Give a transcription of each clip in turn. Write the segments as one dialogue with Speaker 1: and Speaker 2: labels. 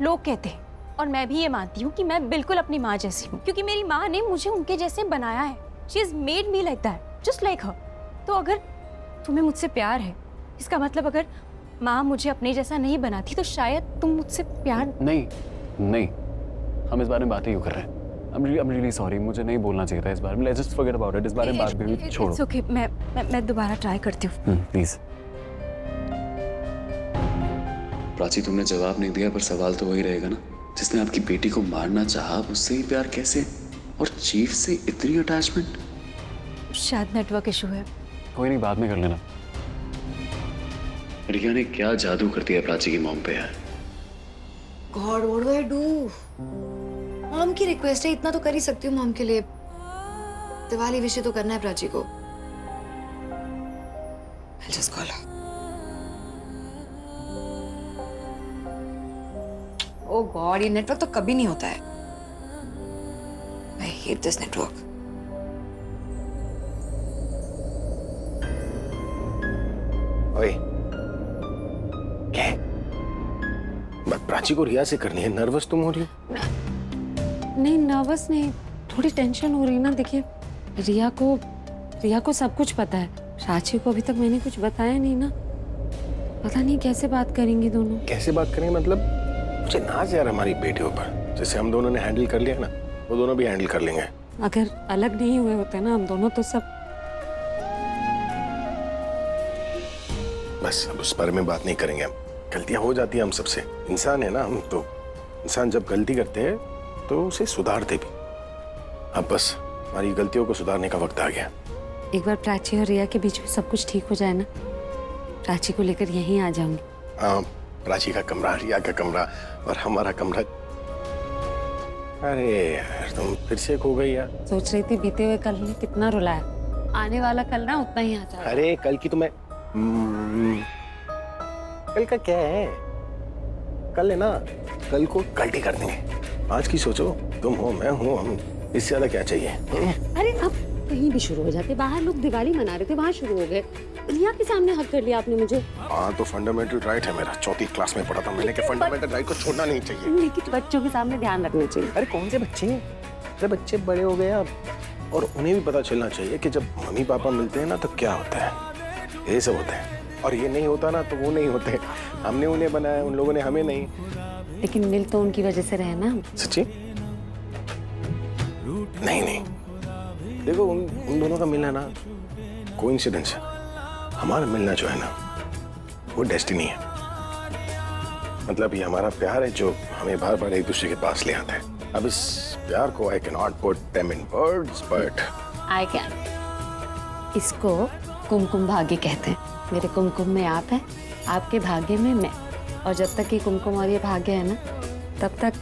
Speaker 1: लोग कहते हैं और मैं भी ये मानती हूँ कि मैं बिल्कुल अपनी माँ जैसी हूँ, क्योंकि मेरी माँ ने मुझे उनके जैसे बनाया है। She is made me like that, just like her. तो अगर तुम्हें मुझसे प्यार है, इसका मतलब अगर माँ मुझे अपने जैसा नहीं बनाती तो शायद तुम मुझसे प्यार
Speaker 2: नहीं नहीं, हम इस बारे में बातें क्यों कर रहे हैं? I'm really sorry, मुझे नहीं बोलना चाहिए था इस बारे में। Let's just forget about it। इस बारे में बात भी हुई, छोड़ो।
Speaker 1: It's okay, मैं दोबारा ट्राई करती हूँ।
Speaker 2: प्लीज। प्राची, तुमने जवाब नहीं दिया, पर सवाल तो वही रहेगा ना, जिसने आपकी बेटी को मारना चाहा उससे ही प्यार कैसे, और चीफ से इतनी अटैचमेंट?
Speaker 1: शायद नेटवर्क इशू है।
Speaker 2: कोई नहीं, बाद में कर लेना। रिया ने क्या जादू कर दिया प्राची की मॉम पे यार।
Speaker 3: God, what do I do? Mom की रिक्वेस्ट है, इतना तो कर ही सकती हूँ मॉम के लिए। दिवाली विश तो करना है प्राची को। I'll just call her. Oh God, ये नेटवर्क तो कभी नहीं होता है। I hate this network.
Speaker 4: ओए, क्या है? बात प्राची को रिया से करनी है। नर्वस तुम हो रही हो?
Speaker 5: नहीं, नर्वस नहीं, थोड़ी टेंशन हो रही ना। देखिए, रिया को सब कुछ पता है। प्राची को अभी तक मैंने कुछ बताया नहीं ना। पता नहीं कैसे बात करेंगी दोनों।
Speaker 4: कैसे बात करेंगे मतलब? मुझे नाज यार हमारी बेटियों पर। जैसे हम दोनों ने हैंडल कर लिया ना, वो दोनों भी हैंडल कर लेंगे।
Speaker 5: अगर अलग नहीं हुए होते ना हम दोनों तो सब।
Speaker 4: बस अब उस बारे में बात नहीं करेंगे हम। गलतियां हो जाती है हम सबसे, इंसान है ना हम तो। इंसान जब गलती करते हैं तो उसे सुधारते भी। अब बस हमारी गलतियों को सुधारने का वक्त आ गया।
Speaker 5: एक बार प्राची और रिया के बीच में सब कुछ ठीक हो जाए ना, प्राची को लेकर यहीं आ जाऊंगी।
Speaker 4: हाँ, प्राची का कमरा, रिया का कमरा और हमारा कमरा। अरे यार, तुम फिर से खो गई यार।
Speaker 5: सोच रही थी बीते हुए कल ने कितना रुलाया, आने वाला कल ना उतना ही आ जाए।
Speaker 4: अरे कल की तुम्हें कल का क्या है? कल है ना, कल को कल ही कर देंगे। आज की सोचो, तुम हो, मैं हूँ, हम, इससे ज्यादा क्या चाहिए?
Speaker 5: अरे अब कहीं भी शुरू हो जाते। बाहर लोग दिवाली मना रहे थे, वहाँ शुरू हो गए। रिया के सामने हक कर लिया आपने मुझे।
Speaker 4: हाँ तो फंडामेंटल राइट है मेरा। 4th क्लास में पढ़ा था मैंने कि फंडामेंटल राइट को छोड़ना नहीं चाहिए।
Speaker 5: लेकिन बच्चों के सामने ध्यान रखना चाहिए।
Speaker 4: अरे कौन से बच्चे? अरे बच्चे बड़े हो गए अब, और उन्हें भी पता चलना चाहिए कि जब मम्मी पापा मिलते हैं ना तो क्या होता है। ये सब होता है, और ये नहीं होता ना तो वो नहीं होते। हमने उन्हें बनाया, उन लोगों ने हमें नहीं।
Speaker 5: लेकिन मिल तो उनकी वजह से रहे ना।
Speaker 4: सच्ची? नहीं, देखो उन दोनों का मिलना ना कोइंसिडेंस है। हमारा मिलना जो है ना वो डेस्टिनी है। मतलब ये हमारा प्यार है जो हमें बार बार एक दूसरे के पास ले आता है। अब इस प्यार को I cannot put them in words, but
Speaker 5: I can। इसको कुमकुम भाग्य कहते हैं। मेरे कुमकुम में आप है, आपके भाग्य में मैं। और जब तक ये कुमकुम और ये भाग्य है ना, तब तक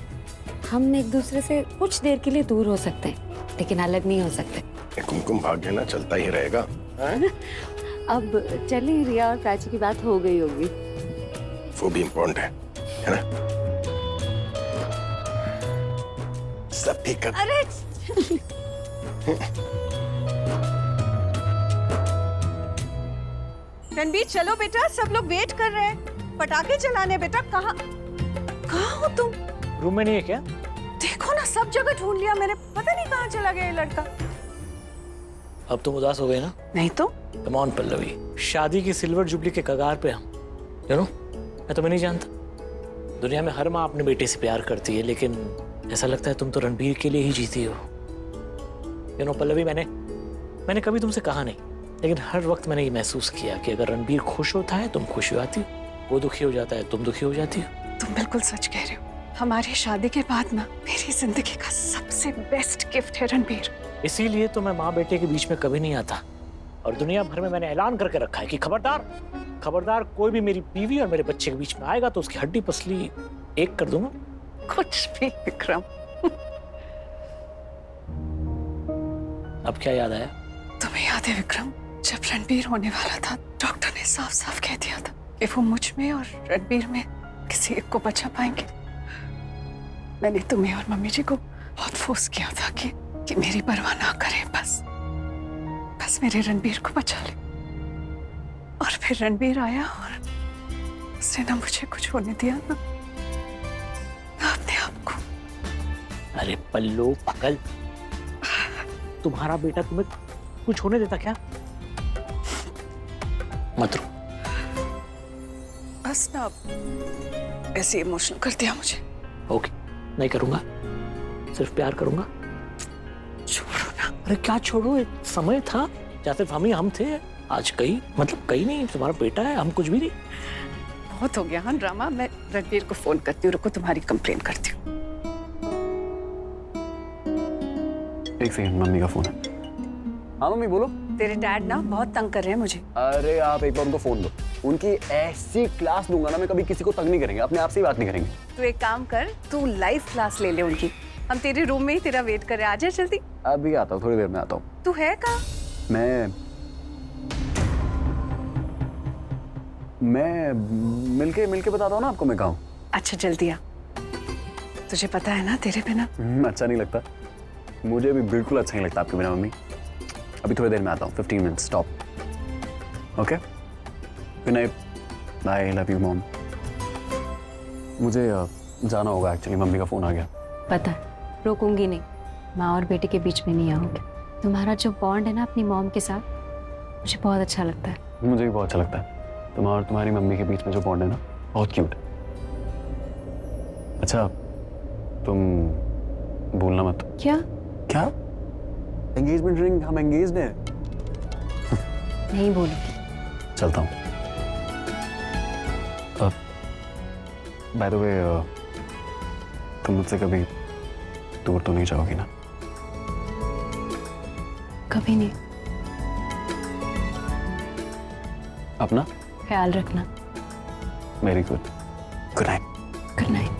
Speaker 5: हम एक दूसरे से कुछ देर के लिए दूर हो सकते हैं, लेकिन अलग नहीं हो सकते।
Speaker 4: ये कुमकुम भाग्य ना चलता ही रहेगा।
Speaker 5: अब चलिए, रिया और प्राची की बात हो गई होगी।
Speaker 4: वो भी इम्पोर्टेंट है ना? सब ठीक कर।
Speaker 1: अरे
Speaker 6: रणबीर, चलो बेटा, सब लोग वेट कर रहे हैं। पटाखे चलाने बेटा। कहाँ हो तुम?
Speaker 7: रूम में नहीं है क्या?
Speaker 6: देखो ना, सब जगह ढूंढ लिया मैंने, पता नहीं कहाँ चला गया ये लड़का।
Speaker 7: अब तुम उदास हो गए ना?
Speaker 6: नहीं तो।
Speaker 7: कम ऑन पल्लवी, शादी की सिल्वर जुबली के कगार पे हम। मैं तुम्हें नहीं जानता। दुनिया में हर माँ अपने बेटे से प्यार करती है, लेकिन ऐसा लगता है तुम तो रणबीर के लिए ही जीती हो। पल्लवी, मैंने कभी तुमसे कहा नहीं, लेकिन हर वक्त मैंने ये महसूस किया कि अगर रणबीर खुश होता है तुम खुश हो जाती हो, वो दुखी हो जाता है तुम दुखी हो जाती हो।
Speaker 6: तुम बिल्कुल सच कह रहे हो। हमारी शादी के बाद ना मेरी जिंदगी का सबसे बेस्ट गिफ्ट है रणबीर।
Speaker 7: इसीलिए तो मैं माँ बेटे के बीच में कभी नहीं आता, और दुनिया भर में मैंने ऐलान करके रखा है कि खबरदार कोई भी मेरी बीवी और मेरे बच्चे के बीच में आएगा तो उसकी हड्डी पसली एक कर दूंगा।
Speaker 6: कुछ भी विक्रम।
Speaker 7: अब क्या याद आया?
Speaker 6: तुम्हें याद है विक्रम, जब रणबीर होने वाला था, डॉक्टर ने साफ साफ कह दिया था कि वो मुझ में और रणबीर में किसी एक को बचा पाएंगे। मैंने तुम्हें और मम्मी जी को बहुत फोर्स किया था कि मेरी परवाह ना करें, बस मेरे रणबीर को बचा ले। और फिर रणबीर आया और उसने ना मुझे कुछ होने दिया ना
Speaker 7: अरे पल्लू पागल, तुम्हारा बेटा तुम्हें कुछ होने देता क्या? मत रो।
Speaker 6: बस ना, ऐसे इमोशनल कर दिया मुझे।
Speaker 7: ओके, नहीं करूंगा, सिर्फ प्यार करूंगा।
Speaker 6: छोड़ो ना।
Speaker 7: अरे क्या छोड़ो, एक समय था जहाँ सिर्फ हम थे, आज कई मतलब कई नहीं, तुम्हारा बेटा है, हम कुछ भी नहीं।
Speaker 6: बहुत हो गया हाँ ड्रामा। मैं रणबीर को फोन करती हूँ, रुको तुम्हारी कंप्लेन करती हूँ।
Speaker 2: एक सेकंड, मम्मी का फोन है। हाँ मम्मी बोलो।
Speaker 6: तेरे डैड ना बहुत तंग कर रहे हैं मुझे।
Speaker 2: अरे आप एक बार उनको फोन दो, उनकी ऐसी क्लास लूंगा ना मैं, कभी किसी को तंग नहीं करेंगे, अपने आप से ही बात नहीं करेंगे।
Speaker 6: तू एक काम कर, तू लाइव क्लास ले ले उनकी। हम तेरे रूम में ही तेरा वेट कर रहे हैं, आ जा जल्दी।
Speaker 2: अभी आता हूँ, थोड़ी देर में आता हूँ।
Speaker 6: तू है कहाँ?
Speaker 2: मैं मिलके बताता हूँ ना आपको मैं कहाँ हूँ।
Speaker 6: अच्छा जल्दी आ, तुझे पता है ना तेरे बिना।
Speaker 2: अच्छा नहीं लगता मुझे भी, बिल्कुल अच्छा नहीं लगता आपके बिना मम्मी। अभी थोड़ी देर में आता हूँ, 15 minute, stop. Okay, good night, bye, love you mom. मुझे जाना होगा एक्चुअली, मम्मी का फोन आ गया।
Speaker 5: पता है, रोकूंगी नहीं, माँ और बेटे के बीच में नहीं आऊंगी। तुम्हारा जो बॉन्ड है ना अपनी मॉम के साथ, मुझे बहुत अच्छा लगता है।
Speaker 2: मुझे भी बहुत अच्छा लगता है, तुम्हारा और तुम्हारी मम्मी के बीच में जो बॉन्ड है ना, बहुत क्यूट। अच्छा तुम भूलना मत।
Speaker 5: क्या?
Speaker 2: क्या? एंगेजमेंट रिंग, हम एंगेज्ड हैं।
Speaker 5: नहीं बोलूंगी।
Speaker 2: चलता हूँ। बाय द वे, तुम मुझसे कभी दूर तो नहीं जाओगी ना?
Speaker 5: कभी नहीं।
Speaker 2: अपना
Speaker 5: ख्याल रखना।
Speaker 2: Very good, good night.
Speaker 5: Good night.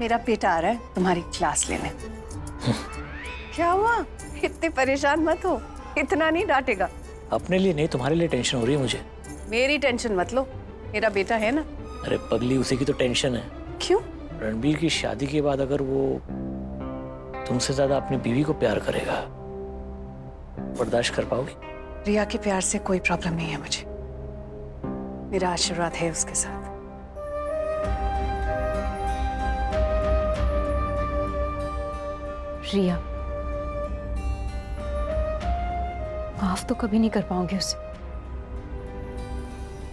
Speaker 6: मेरा बेटा आ रहा है तुम्हारी क्लास लेने। क्या हुआ? इतने परेशान मत हो, इतना नहीं डांटेगा।
Speaker 7: अपने लिए नहीं, तुम्हारे लिए टेंशन हो रही है मुझे।
Speaker 6: मेरी टेंशन मत लो, मेरा बेटा है ना।
Speaker 7: अरे पगली, उसी की तो टेंशन है।
Speaker 6: क्यों?
Speaker 7: रणबीर की शादी के बाद अगर वो तुमसे ज्यादा अपनी बीवी को प्यार करेगा, बर्दाश्त कर पाओगी?
Speaker 6: रिया के प्यार से कोई प्रॉब्लम नहीं है मुझे, मेरा आशीर्वाद है उसके साथ।
Speaker 1: रिया, माफ तो कभी नहीं कर पाऊंगी उसे।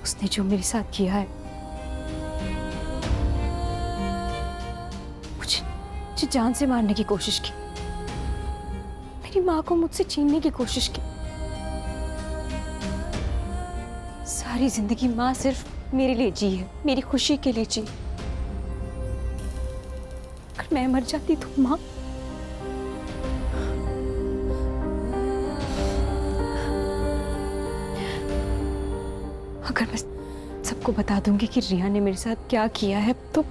Speaker 1: उसने जो मेरे साथ किया है, मुझे जान से मारने की कोशिश की, मेरी माँ को मुझसे छीनने की कोशिश की। सारी जिंदगी माँ सिर्फ मेरे लिए जी है, मेरी खुशी के लिए जी। अगर मैं मर जाती तो माँ, अगर मैं सबको बता दूंगी कि रिया ने मेरे साथ क्या किया है, तो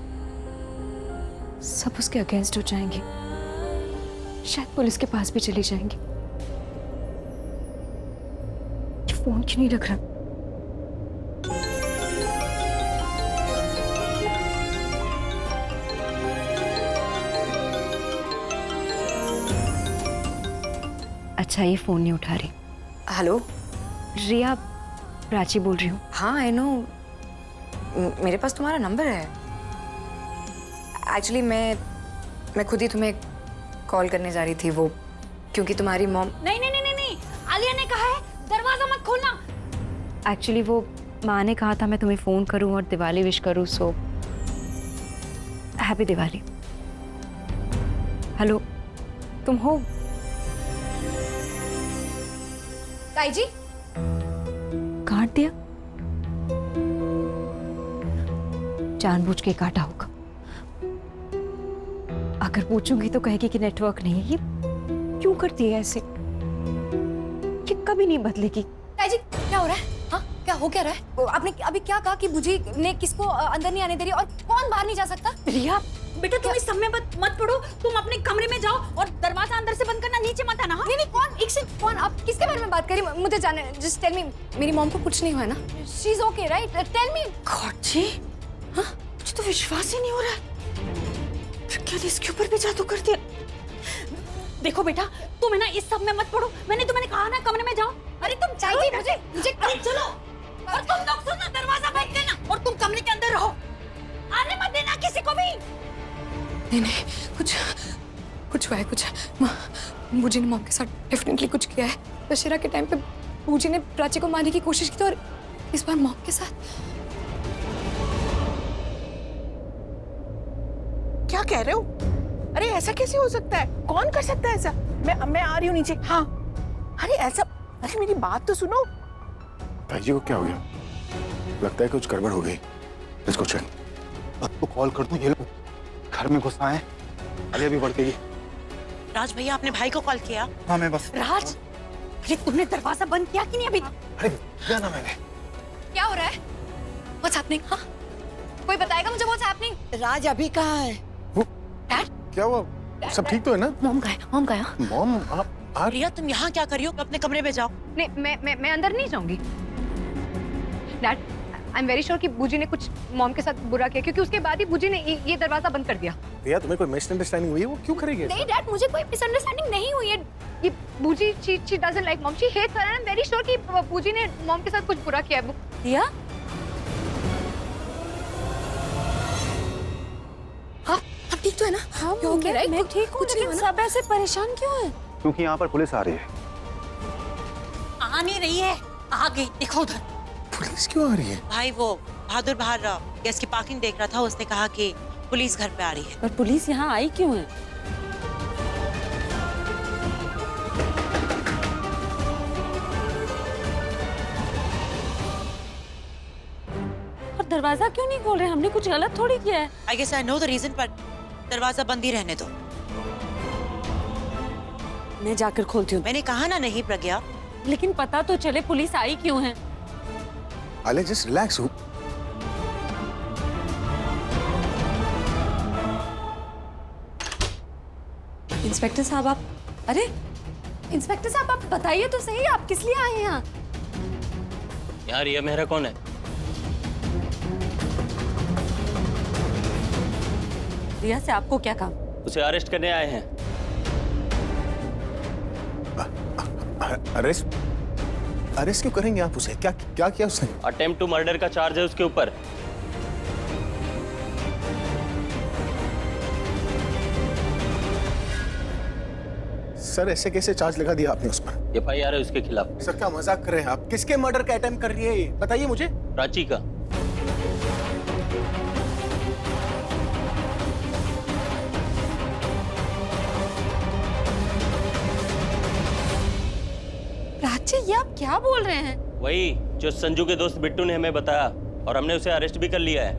Speaker 1: सब उसके अगेंस्ट हो जाएंगे, शायद पुलिस के पास भी चली जाएंगी। ये फोन क्यों नहीं लग रहा? अच्छा, ये फोन नहीं उठा रही।
Speaker 3: हेलो।
Speaker 1: रिया, प्राची बोल रही हूँ।
Speaker 3: हाँ आई नो, मेरे पास तुम्हारा नंबर है। एक्चुअली मैं खुद ही तुम्हें कॉल करने जा रही थी, वो क्योंकि तुम्हारी मॉम।
Speaker 1: नहीं नहीं नहीं नहीं, आलिया ने कहा है दरवाजा मत खोलना। एक्चुअली वो माँ ने कहा था मैं तुम्हें फोन करूं और दिवाली विश करूं, सो हैप्पी दिवाली। हेलो, तुम हो?
Speaker 3: ताई जी,
Speaker 1: काट दिया? जानबूझ के काटा होगा। अगर पूछूंगी तो कहेगी कि नेटवर्क नहीं है। ये क्यों करती है ऐसे? ये कभी नहीं बदलेगी।
Speaker 3: ताई जी क्या हो रहा है? हाँ क्या हो क्या रहा है? आपने अभी क्या कहा कि बुझी ने किसको अंदर नहीं आने दे रही और कौन बाहर नहीं जा सकता?
Speaker 1: रिया
Speaker 8: बेटा तुम इस सब में मत पड़ो, तुम अपने कमरे में जाओ और दरवाजा अंदर से बंद करना, नीचे मत आना। हाँ?
Speaker 3: नहीं कौन? एक सेकंड, कौन? आप किसके बारे में बात करी? मुझे जानना है। Just tell me. मेरी मॉम को कुछ नहीं हुआ ना? She is okay right? Tell me.
Speaker 8: God ji, हाँ मुझे तो विश्वास ही नहीं हो रहा है। क्या इसके ऊपर भी जादू कर दिया? देखो बेटा, तुम है ना इस सब में मत पड़ो, मैंने तुम्हें कहा ना कमरे में जाओ।
Speaker 3: अरे तुम चाहिए मुझे
Speaker 8: अरे चलो। और
Speaker 3: नहीं, कुछ हुआ है, कुछ बूजी ने मॉम के साथ डेफिनेटली कुछ किया है। दशहरा के टाइम पे बूजी ने प्राची को मारने की कोशिश की थी और इस बार मॉम के साथ।
Speaker 6: क्या कह रहे हो? अरे ऐसा कैसे हो सकता है? कौन कर सकता है ऐसा? मैं आ रही हूँ नीचे। हाँ, अरे ऐसा, अरे मेरी बात तो सुनो।
Speaker 4: भाई जी को क्या हो गया? लगता है कुछ गड़बड़ हो गई। इसको चेक।
Speaker 9: अब तो कॉल कर दूं, ये लोग घर में घुस आए। अरे अभी बढ़ गई।
Speaker 8: राज भैया, आपने भाई को कॉल किया?
Speaker 9: हाँ मैं बस।
Speaker 8: राज, अरे तुमने दरवाजा बंद किया कि नहीं अभी?
Speaker 4: अरे किया ना मैंने।
Speaker 3: क्या हो रहा है? What's happening? हाँ? कोई बताएगा मुझे what's happening?
Speaker 6: राज अभी कहाँ है?
Speaker 3: Dad?
Speaker 4: क्या हुआ? सब ठीक तो है ना?
Speaker 3: मॉम गया।
Speaker 4: मॉम आप
Speaker 8: रिया, तुम यहाँ क्या कर रही हो? अपने कमरे में जाओ।
Speaker 3: नहीं, मैं अंदर नहीं जाऊंगी। Dad, I am very sure कि बूजी ने कुछ मॉम के साथ बुरा किया, क्योंकि उसके बाद ही बूजी ने ये दरवाजा बंद कर दिया।
Speaker 4: भैया तुम्हें कोई मिसअंडरस्टैंडिंग हुई है? वो क्यों करेगी?
Speaker 3: नहीं डैड, मुझे कोई मिसअंडरस्टैंडिंग नहीं हुई है। ये Booji she doesn't like mom, she hates her. I am very sure कि बूजी ने मॉम के साथ कुछ बुरा किया है।
Speaker 1: रिया,
Speaker 3: हाँ, आप ठीक तो है ना?
Speaker 1: हाँ
Speaker 3: You okay, right?
Speaker 1: मैं ठीक हूँ,
Speaker 3: कुछ नहीं
Speaker 1: लेकिन
Speaker 3: हुआ ना?
Speaker 1: सब ऐसे परेशान क्यों है?
Speaker 9: क्योंकि यहाँ पर पुलिस आ रही है।
Speaker 8: आ नहीं रही है, आ गई, देखो उधर।
Speaker 4: पुलिस क्यों आ रही है?
Speaker 8: भाई वो बहादुर बाहर गैस की पार्किंग देख रहा था, उसने कहा कि पुलिस घर पे आ रही है।
Speaker 1: पर पुलिस यहाँ आई क्यों है? और दरवाजा क्यों नहीं खोल रहे? हमने कुछ गलत थोड़ी किया है।
Speaker 8: I guess I know the reason, पर दरवाजा बंद ही रहने दो।
Speaker 1: मैं जाकर खोलती हूँ।
Speaker 8: मैंने कहा ना नहीं प्रज्ञा।
Speaker 1: लेकिन पता तो चले पुलिस आई क्यों है।
Speaker 4: आले जस्ट रिलैक्स हो।
Speaker 1: इंस्पेक्टर साहब आप, अरे इंस्पेक्टर साहब आप बताइए तो सही, आप किस लिए आए हैं यहाँ?
Speaker 7: यार ये मेहरा कौन है?
Speaker 1: रिया से आपको क्या काम?
Speaker 7: उसे अरेस्ट करने आए हैं।
Speaker 4: अरेस्ट क्यों करेंगे आप उसे? क्या किया उसने?
Speaker 7: अटेम्प्ट टू मर्डर का चार्ज है उसके ऊपर।
Speaker 4: सर ऐसे कैसे चार्ज लगा दिया आपने उस पर?
Speaker 7: FIR है उसके खिलाफ।
Speaker 4: सर क्या मजाक कर रहे हैं आप? किसके मर्डर का अटेम्प्ट कर रही है ये? बताइए मुझे।
Speaker 7: प्राची का।
Speaker 1: प्राची, ये आप क्या बोल रहे हैं?
Speaker 7: वही जो संजू के दोस्त बिट्टू ने हमें बताया, और हमने उसे अरेस्ट भी कर लिया है।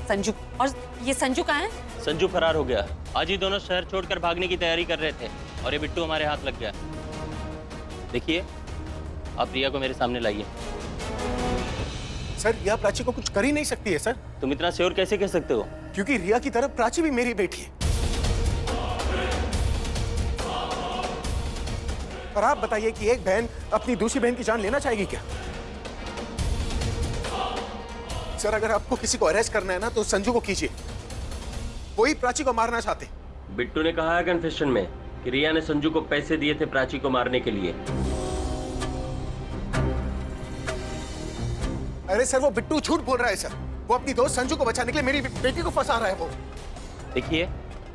Speaker 1: संजू, और ये संजू कहाँ है?
Speaker 7: संजू फरार हो गया। आज ही दोनों शहर छोड़कर भागने की तैयारी कर रहे थे और ये बिट्टू हमारे हाथ लग गया। देखिए, आप रिया को मेरे सामने लाइए।
Speaker 4: सर रिया प्राची को कुछ कर ही नहीं सकती है सर।
Speaker 7: तुम इतना श्योर कैसे कह सकते हो?
Speaker 4: क्योंकि रिया की तरफ प्राची भी मेरी बेटी है। और आप बताइए कि एक बहन अपनी दूसरी बहन की जान लेना चाहेगी क्या? सर अगर आपको किसी को अरेस्ट करना है ना तो संजू को कीजिए। वही प्राची को मारना चाहते।
Speaker 7: बिट्टू ने कहा है कन्फेशन में कि रिया ने संजू को पैसे दिए थे प्राची को मारने के लिए।
Speaker 4: अरे सर वो बिट्टू झूठ बोल रहा है सर। वो अपनी दोस्त संजू को बचाने के लिए मेरी बेटी को फंसा रहा है वो।
Speaker 7: देखिए,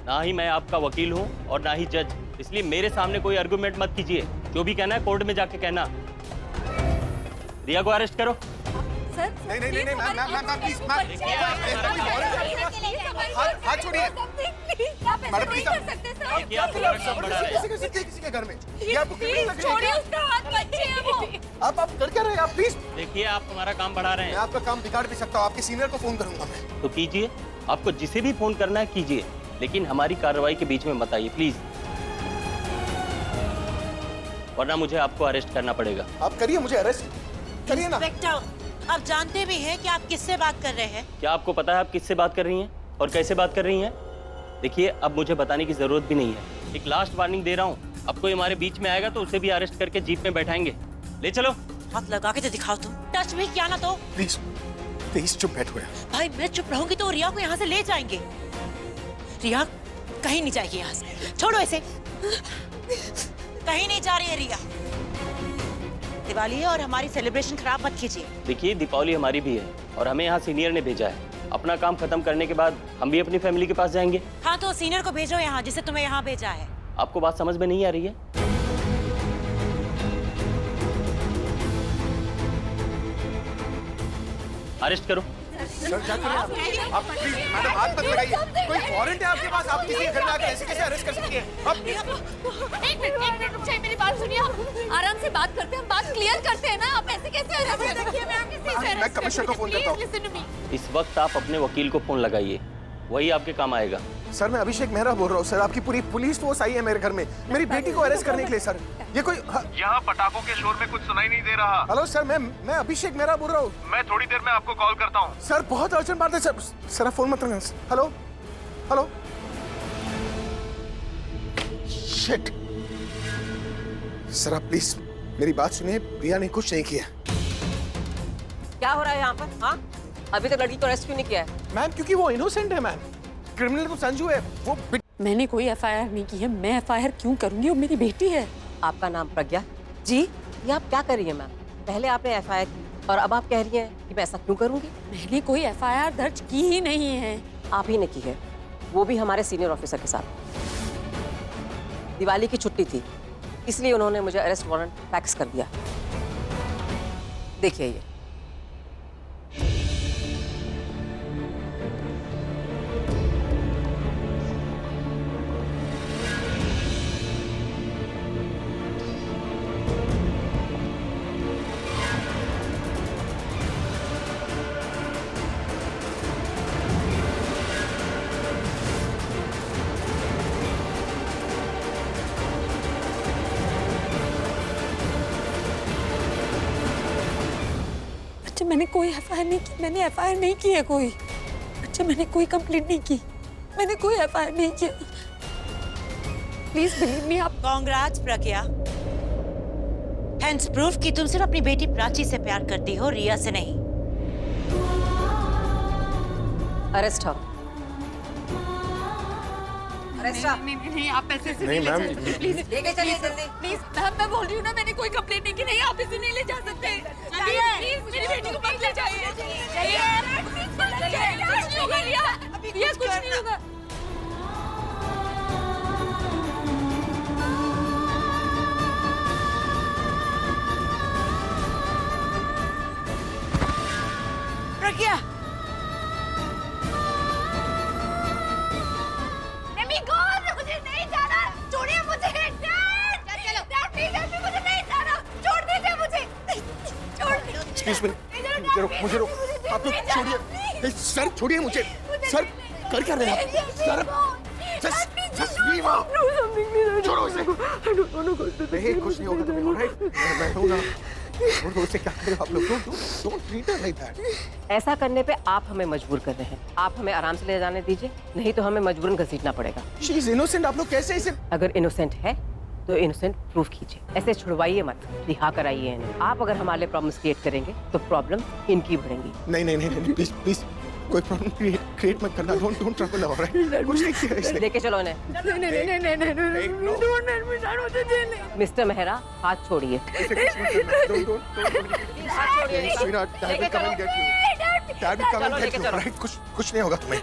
Speaker 7: ना ही मैं आपका वकील हूँ और ना ही जज, इसलिए मेरे सामने कोई आर्गुमेंट मत कीजिए। जो भी कहना है कोर्ट में जाके कहना। रिया को अरेस्ट करो।
Speaker 1: सर,
Speaker 4: नहीं मैम प्लीज हाथ छोड़िए। मैडम प्लीज किसी के घर में ये आपको कितनी लग रही है? आप कर क्या रहे हैं आप? प्लीज
Speaker 7: देखिए, आप हमारा काम बढ़ा रहे
Speaker 4: मैं
Speaker 7: हैं।
Speaker 4: आपका काम बिगाड़ भी सकता हूँ। आपके सीनियर को फोन करूंगा मैं।
Speaker 7: तो कीजिए, आपको जिसे भी फोन करना है कीजिए, लेकिन हमारी कार्रवाई के बीच में मत आइए प्लीज, वरना मुझे आपको अरेस्ट करना पड़ेगा।
Speaker 4: आप करिए मुझे अरेस्ट करिए ना।
Speaker 8: इंस्पेक्टर, आप जानते भी हैं कि आप किससे बात कर रहे हैं?
Speaker 7: क्या आपको पता है आप किससे बात कर रही हैं और कैसे बात कर रही हैं? देखिए, अब मुझे बताने की जरूरत भी नहीं है। एक लास्ट वार्निंग दे रहा हूँ, अब कोई हमारे बीच में आएगा तो उसे भी अरेस्ट करके जीप में बैठाएंगे। ले चलो।
Speaker 8: हाथ लगा के तो दिखाओ तुम। टच भी किया ना तो।
Speaker 4: प्लीज प्लीज चुप बैठो यार।
Speaker 8: भाई मैं चुप रहूंगी तो रिया को यहाँ से ले जाएंगे। रिया कहीं नहीं जाएगी यहाँ से। छोड़ो इसे। कहीं नहीं जा रही है रिया। दिवाली है और हमारी सेलिब्रेशन खराब मत कीजिए।
Speaker 10: देखिए, दीपावली हमारी भी है और हमें यहाँ सीनियर ने भेजा है। अपना काम खत्म करने के बाद हम भी अपनी फैमिली के पास जाएंगे।
Speaker 8: हाँ तो सीनियर को भेजो यहाँ, जिसे तुम्हें यहाँ भेजा है।
Speaker 10: आपको बात समझ में नहीं आ रही है? अरेस्ट करो।
Speaker 9: सर क्या कर रहे हैं आप प्लीज मैडम हाथ मत लगाइए। कोई वारंट है आपके पास? आप किसी के घर में आके ऐसे कैसे अरेस्ट कर सकती हैं?
Speaker 1: एक मिनट रुक जाइए, मेरी बात सुनिए। आराम से बात करते हैं, हम बात क्लियर करते हैं ना। आप ऐसे कैसे
Speaker 9: मैं कमिश्नर को फोन करता हूँ।
Speaker 10: इस वक्त आप अपने वकील को फोन लगाइए, वही आपके काम आएगा।
Speaker 4: सर मैं अभिषेक मेहरा बोल रहा हूँ सर। आपकी पूरी पुलिस फोर्स आई है मेरे घर में मेरी बेटी को अरेस्ट करने के लिए सर। ये कोई
Speaker 11: यहाँ पटाखों के शोर में कुछ सुनाई नहीं दे रहा।
Speaker 4: हेलो सर, मैं अभिषेक मेहरा बोल रहा हूँ।
Speaker 11: मैं थोड़ी देर में आपको कॉल करता हूँ।
Speaker 4: सर बहुत अर्जेंट बात है सर। सर आप फोन मत रखना। Hello hello. शिट। सर आप प्लीज मेरी बात सुनिए। प्रिया ने कुछ नहीं किया।
Speaker 12: क्या हो रहा है यहाँ पर? हाँ, अभी तक लड़की को अरेस्ट क्यों नहीं किया है?
Speaker 4: मैम क्योंकि वो इनोसेंट है मैम। क्रिमिनल तो संजू है। वो
Speaker 5: मैंने कोई एफआईआर नहीं की है। मैं एफआईआर क्यों करूंगी? वो मेरी बेटी है।
Speaker 12: आपका नाम प्रज्ञा जी? ये आप क्या कर रही हैं मैम? पहले आपने एफआईआर की और अब आप कह रही हैं कि मैं ऐसा क्यों करूंगी?
Speaker 5: मैंने कोई एफआईआर दर्ज की ही नहीं है।
Speaker 12: आप ही ने की है, वो भी हमारे सीनियर ऑफिसर के साथ। दिवाली की छुट्टी थी, इसलिए उन्होंने मुझे अरेस्ट वारंट फैक्स कर दिया। देखिए ये।
Speaker 5: अच्छा मैंने कोई एफआईआर नहीं की। मैंने एफआईआर नहीं की है कोई। अच्छा मैंने कोई कंप्लेंट नहीं की। मैंने कोई एफआईआर नहीं किया। Please believe me. आप
Speaker 8: कांग्रेट्स प्रज्ञा। हेंस प्रूफ कि तुम सिर्फ अपनी बेटी प्राची से प्यार करती हो, रिया से नहीं।
Speaker 12: अरेस्ट हो।
Speaker 1: नहीं, आप ऐसे से
Speaker 4: नहीं मैम।
Speaker 1: प्लीज
Speaker 12: लेके चलिए जल्दी।
Speaker 1: प्लीज मैम, मैं बोल रही हूँ ना, मैंने कोई कंप्लेंट नहीं की। नहीं, आप इसे नहीं ले जा सकते। प्लीज मेरी बेटी को मत ले जाइए। कुछ नहीं होगा रिया, रिया कुछ नहीं होगा।
Speaker 8: प्रज्ञा
Speaker 1: मुझे नहीं जाना, छोड़िए मुझे। चलो प्लीज मुझे नहीं जाना, छोड़ दीजिए मुझे। छोड़
Speaker 4: एक्सक्यूज मी। मुझे रोक। आप लोग छोड़िए। सर छोड़िए मुझे। सर कर क्या रहे हैं आप? Sir just leave out. छोड़ो इसे। नहीं कुछ नहीं होगा तुम्हें। ऑलराइट मैं हूं ना। छोड़ो इसे। क्या कर रहे हो आप लोग? Don't treat her like that.
Speaker 12: ऐसा करने पे आप हमें मजबूर कर रहे हैं। आप हमें आराम से ले जाने दीजिए, नहीं तो हमें मजबूरन घसीटना पड़ेगा।
Speaker 4: She is innocent. आप लोग कैसे इसे?
Speaker 12: अगर इनोसेंट है तो इनोसेंट प्रूफ कीजिए। ऐसे छुड़वाइए मत, रिहा कराइए इन्हें। आप अगर हमारे लिए प्रॉब्लम्स क्रिएट करेंगे तो प्रॉब्लम इनकी बढ़ेंगी।
Speaker 4: नहीं प्लीज प्लीज कोई प्रॉब्लम क्रिएट मत करना। Don't trouble. ऑलराइट कुछ नहीं किया इसने।
Speaker 12: लेके चलो इन्हें। मिस्टर मेहरा हाथ छोड़िए।
Speaker 4: कुछ नहीं होगा तुम्हें।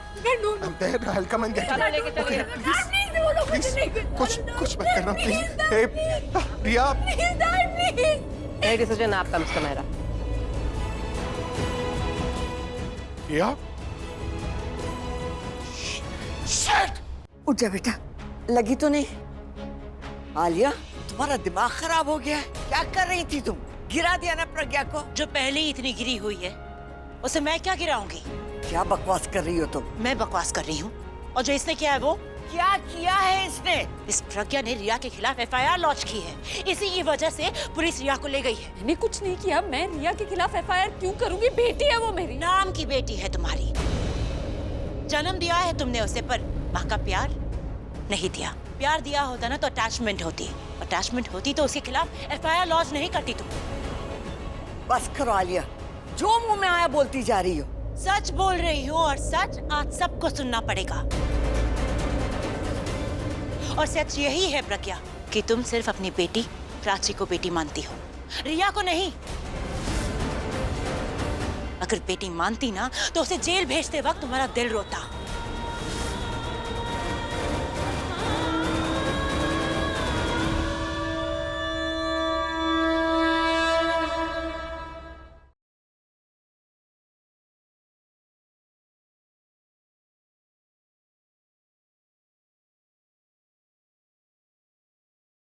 Speaker 4: कुछ मत करना प्लीज। रिया
Speaker 12: यही डिसीजन है आपका मिस्टर मेहरा।
Speaker 4: रिया
Speaker 13: उठ जा बेटा। लगी तो नहीं? आलिया तुम्हारा दिमाग खराब हो गया है। क्या कर रही थी तुम? गिरा दिया ना प्रज्ञा को।
Speaker 8: जो पहले ही इतनी गिरी हुई है, उसे मैं क्या गिराऊंगी?
Speaker 13: क्या बकवास कर रही हो तुम?
Speaker 8: मैं बकवास कर रही हूँ, और जो इसने किया है वो
Speaker 13: क्या किया है इसने?
Speaker 8: इस प्रज्ञा ने रिया के खिलाफ एफआईआर लॉन्च की है। इसी की वजह से पुलिस रिया को ले गई है।
Speaker 5: मैंने कुछ नहीं किया। मैं रिया के खिलाफ एफआईआर क्यों करूंगी? बेटी है वो मेरी।
Speaker 8: नाम की बेटी है तुम्हारी। जन्म दिया है तुमने उसे, पर माँ का प्यार नहीं दिया। प्यार दिया होता ना तो अटैचमेंट होती। अटैचमेंट होती तो उसके खिलाफ एफआईआर लॉन्च नहीं करती तुम।
Speaker 13: बस करो आलिया, जो मुंह में आया बोलती जा रही हो।
Speaker 8: सच बोल रही हूँ, और सच आज सबको सुनना पड़ेगा। और सच यही है प्रज्ञा कि तुम सिर्फ अपनी बेटी प्राची को बेटी मानती हो, रिया को नहीं। अगर बेटी मानती ना तो उसे जेल भेजते वक्त तुम्हारा दिल रोता।